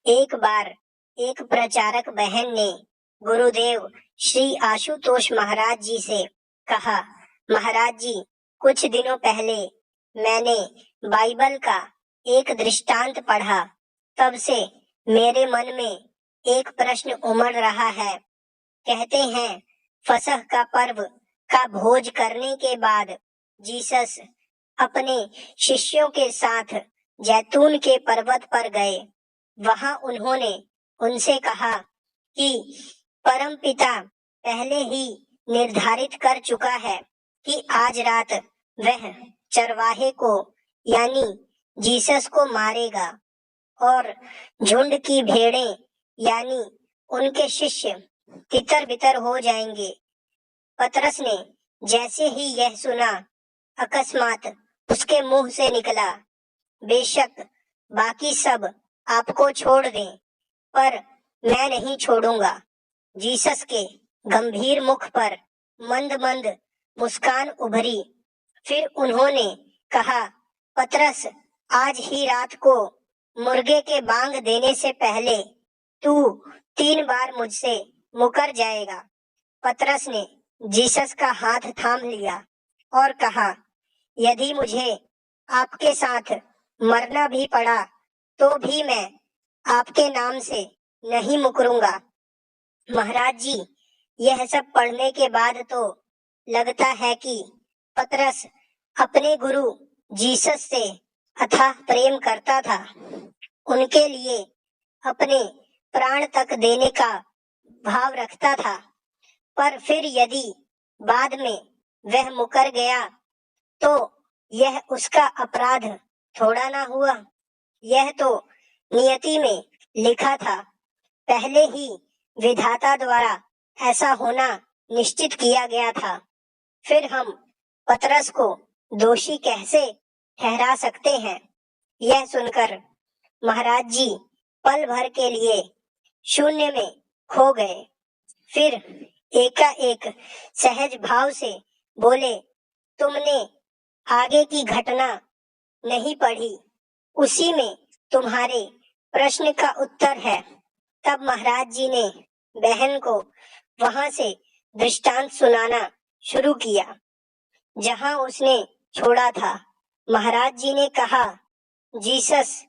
एक बार एक प्रचारक बहन ने गुरुदेव श्री आशुतोष महाराज जी से कहा, महाराज जी, कुछ दिनों पहले मैंने बाइबल का एक दृष्टांत पढ़ा। तब से मेरे मन में एक प्रश्न उमड़ रहा है। कहते हैं फसह का पर्व का भोज करने के बाद जीसस अपने शिष्यों के साथ जैतून के पर्वत पर गए। वहां उन्होंने उनसे कहा कि परमपिता पहले ही निर्धारित कर चुका है कि आज रात वह चरवाहे को यानी जीसस को मारेगा और झुंड की भेड़ें यानी उनके शिष्य तितर बितर हो जाएंगे। पतरस ने जैसे ही यह सुना, अकस्मात उसके मुंह से निकला, बेशक बाकी सब आपको छोड़ दें, पर मैं नहीं छोड़ूंगा। जीसस के गंभीर मुख पर मंद मंद मुस्कान उभरी। फिर उन्होंने कहा, पतरस, आज ही रात को मुर्गे के बांग देने से पहले तू 3 बार मुझसे मुकर जाएगा। पतरस ने जीसस का हाथ थाम लिया और कहा, यदि मुझे आपके साथ मरना भी पड़ा तो भी मैं आपके नाम से नहीं मुकरूंगा। महाराज जी, यह सब पढ़ने के बाद तो लगता है कि पतरस अपने गुरु जीसस से अथाह प्रेम करता था, उनके लिए अपने प्राण तक देने का भाव रखता था। पर फिर यदि बाद में वह मुकर गया तो यह उसका अपराध थोड़ा ना हुआ। यह तो नियति में लिखा था, पहले ही विधाता द्वारा ऐसा होना निश्चित किया गया था। फिर हम पतरस को दोषी कैसे ठहरा सकते हैं? यह सुनकर महाराज जी पल भर के लिए शून्य में खो गए। फिर एकाएक सहज भाव से बोले, तुमने आगे की घटना नहीं पढ़ी, उसी में तुम्हारे प्रश्न का उत्तर है। तब महाराज जी ने बहन को वहां से दृष्टांत सुनाना शुरू किया जहां उसने छोड़ा था। महाराज जी ने कहा, जीसस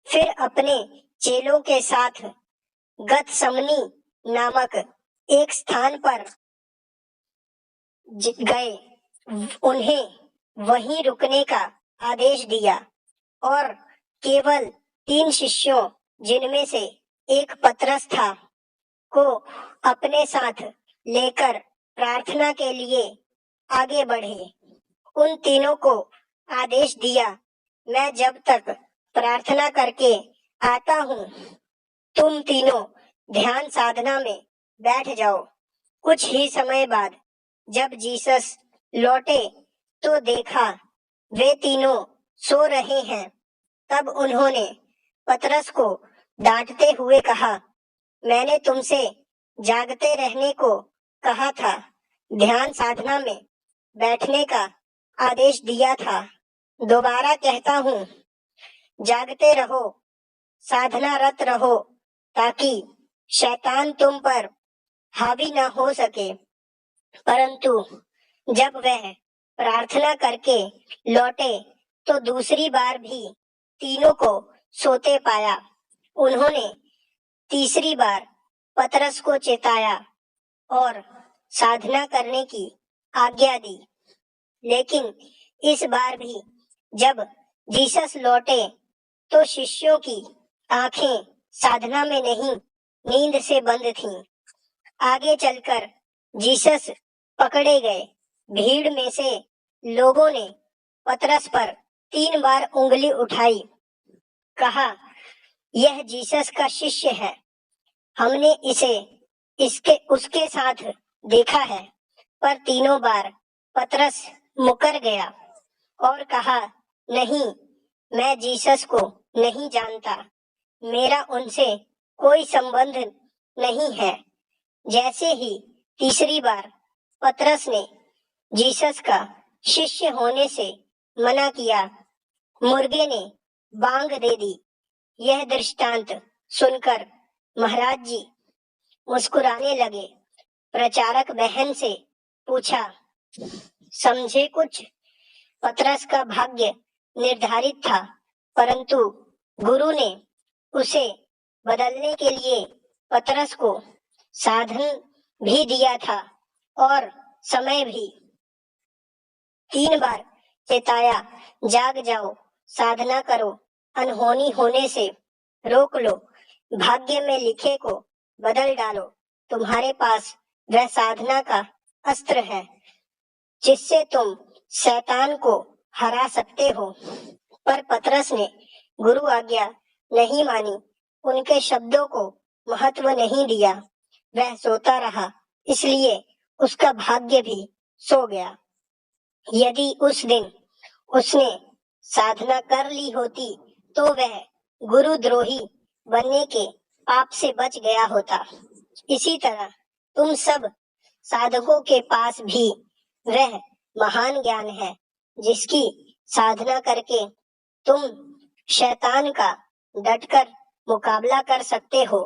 फिर अपने चेलों के साथ गतसमनी नामक एक स्थान पर गए। उन्हें वहीं रुकने का आदेश दिया और केवल 3 शिष्यों, जिनमें से एक पतरस था, को अपने साथ लेकर प्रार्थना के लिए आगे बढ़े। उन तीनों को आदेश दिया, मैं जब तक प्रार्थना करके आता हूँ, तुम तीनों ध्यान साधना में बैठ जाओ। कुछ ही समय बाद जब जीसस लौटे तो देखा वे तीनों सो रहे हैं। तब उन्होंने पतरस को डांटते हुए कहा, मैंने तुमसे जागते रहने को कहा था, ध्यान साधना में बैठने का आदेश दिया था। दोबारा कहता हूँ, जागते रहो, साधनारत रहो, ताकि शैतान तुम पर हावी न हो सके। परंतु जब वह प्रार्थना करके लौटे तो दूसरी बार भी तीनों को सोते पाया। उन्होंने तीसरी बार पतरस को चेताया और साधना करने की आज्ञा दी। लेकिन इस बार भी जब जीसस लौटे तो शिष्यों की आंखें साधना में नहीं, नींद से बंद थीं। आगे चलकर जीसस पकड़े गए। भीड़ में से लोगों ने पतरस पर 3 बार उंगली उठाई, कहा, यह जीसस का शिष्य है, हमने इसे उसके साथ देखा है। पर तीनों बार पतरस मुकर गया और कहा, नहीं, मैं जीसस को नहीं जानता, मेरा उनसे कोई संबंध नहीं है। जैसे ही तीसरी बार पतरस ने जीसस का शिष्य होने से मना किया, मुर्गे ने बांग दे दी। यह दृष्टांत सुनकर महाराज जी मुस्कुराने लगे। प्रचारक बहन से पूछा, समझे कुछ? पतरस का भाग्य निर्धारित था, परंतु गुरु ने उसे बदलने के लिए पतरस को साधन भी दिया था और समय भी। 3 बार चेताया, जाग जाओ, साधना करो, अनहोनी होने से रोक लो, भाग्य में लिखे को बदल डालो। तुम्हारे पास वह साधना का अस्त्र है जिससे तुम शैतान को हरा सकते हो। पर पतरस ने गुरु आज्ञा नहीं मानी, उनके शब्दों को महत्व नहीं दिया। वह सोता रहा, इसलिए उसका भाग्य भी सो गया। यदि उस दिन उसने साधना कर ली होती तो वह गुरुद्रोही बनने के पाप से बच गया होता। इसी तरह तुम सब साधकों के पास भी वह महान ज्ञान है जिसकी साधना करके तुम शैतान का डटकर मुकाबला कर सकते हो।